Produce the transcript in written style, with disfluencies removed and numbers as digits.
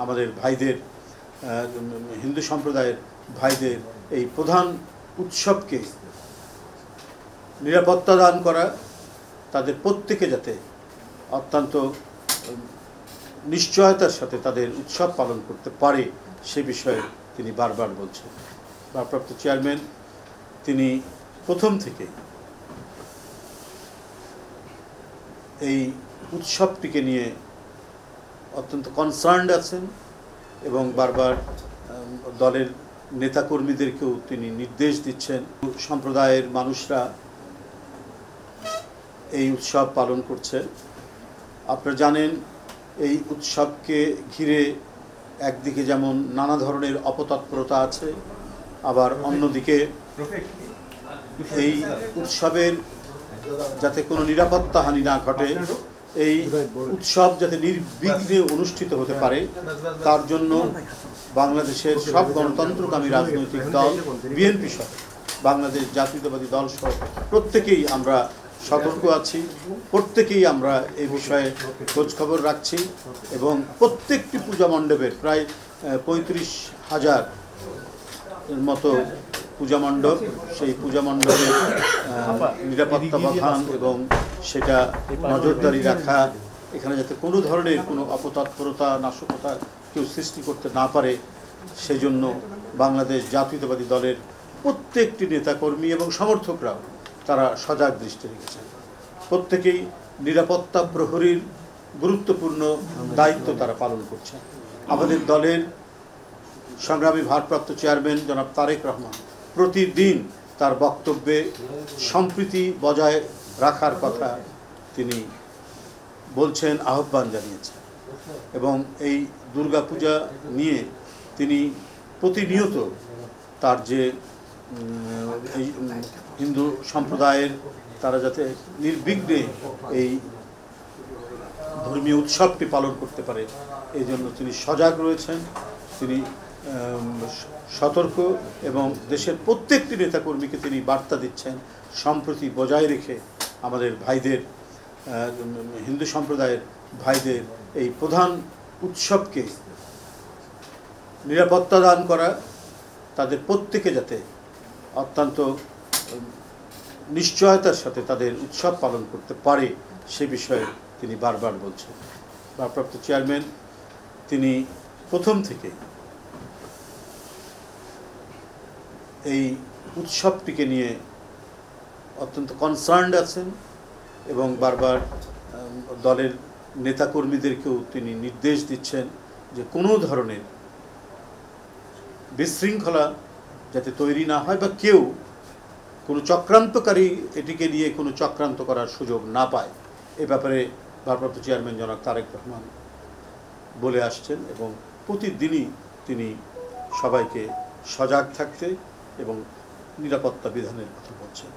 আমাদের ভাইদের হিন্দু সম্প্রদায়ের ভাইদের এই প্রধান উৎসবকে নিরাপত্তা দান করা, তাদের প্রত্যেকে যাতে অত্যন্ত নিশ্চয়তার সাথে তাদের উৎসব পালন করতে পারে সে বিষয়ে তিনি বারবার বলছেন। ভারপ্রাপ্ত চেয়ারম্যান তিনি প্রথম থেকে এই উৎসবটিকে নিয়ে অত্যন্ত কনসার্নড আছেন এবং বারবার দলের নেতাকর্মীদেরকেও তিনি নির্দেশ দিচ্ছেন। সম্প্রদায়ের মানুষরা এই উৎসব পালন করছে। আপনারা জানেন এই উৎসবকে ঘিরে একদিকে যেমন নানা ধরনের অপতৎপরতা আছে, আবার অন্যদিকে এই উৎসবের যাতে কোনো নিরাপত্তাহানি না ঘটে, এই উৎসব যাতে নির্বিঘ্নে অনুষ্ঠিত হতে পারে তার জন্য বাংলাদেশের সব গণতন্ত্রকামী রাজনৈতিক দল, বিএনপি সহ বাংলাদেশ জাতীয়তাবাদী দল সহ প্রত্যেকেই আমরা সতর্ক আছি, প্রত্যেকেই আমরা এই বিষয়ে খোঁজখবর রাখছি এবং প্রত্যেকটি পূজা মণ্ডপের প্রায় 35,000 মতো পূজা মণ্ডপ, সেই পূজা মণ্ডপের নিরাপত্তা বাধান এবং সেটা নজরদারি রাখা, এখানে যাতে কোনো ধরনের কোনো অপতৎপরতা নাশকতা কেউ সৃষ্টি করতে না পারে সেই জন্য বাংলাদেশ জাতীয়তাবাদী দলের প্রত্যেকটি নেতাকর্মী এবং সমর্থকরাও তারা সজাগ দৃষ্টি রেখেছেন। প্রত্যেকেই নিরাপত্তা প্রহরীর গুরুত্বপূর্ণ দায়িত্ব তারা পালন করছেন। আমাদের দলের সংগ্রামী ভারপ্রাপ্ত চেয়ারম্যান জনাব তারেক রহমান প্রতিদিন তার বক্তব্যে সম্প্রীতি বজায় রাখার কথা তিনি বলছেন, আহ্বান জানিয়েছেন এবং এই দুর্গাপূজা নিয়ে তিনি প্রতিনিয়ত তার যে এই হিন্দু সম্প্রদায়ের তারা যাতে নির্বিঘ্নে এই ধর্মীয় উৎসবটি পালন করতে পারে এই জন্য তিনি সজাগ রয়েছেন, তিনি সতর্ক এবং দেশের প্রত্যেকটি নেতাকর্মীকে তিনি বার্তা দিচ্ছেন সম্প্রীতি বজায় রেখে আমাদের ভাইদের হিন্দু সম্প্রদায়ের ভাইদের এই প্রধান উৎসবকে নিরাপত্তা দান করা, তাদের প্রত্যেকে যাতে অত্যন্ত নিশ্চয়তার সাথে তাদের উৎসব পালন করতে পারে সে বিষয়ে তিনি বারবার বলছেন। ভারপ্রাপ্ত চেয়ারম্যান তিনি প্রথম থেকে এই উৎসবটিকে নিয়ে অত্যন্ত কনসার্নড আছেন এবং বারবার দলের নেতাকর্মীদেরকেও তিনি নির্দেশ দিচ্ছেন যে কোনো ধরনের বিশৃঙ্খলা যাতে তৈরি না হয় বা কেউ কোনো চক্রান্তকারী এটিকে নিয়ে কোনো চক্রান্ত করার সুযোগ না পায়, এ ব্যাপারে ভারপ্রাপ্ত চেয়ারম্যান জনাব তারেক রহমান বলে আসছেন এবং প্রতিদিনই তিনি সবাইকে সজাগ থাকতে এবং নিরাপত্তা বিধানের কথা বলছেন।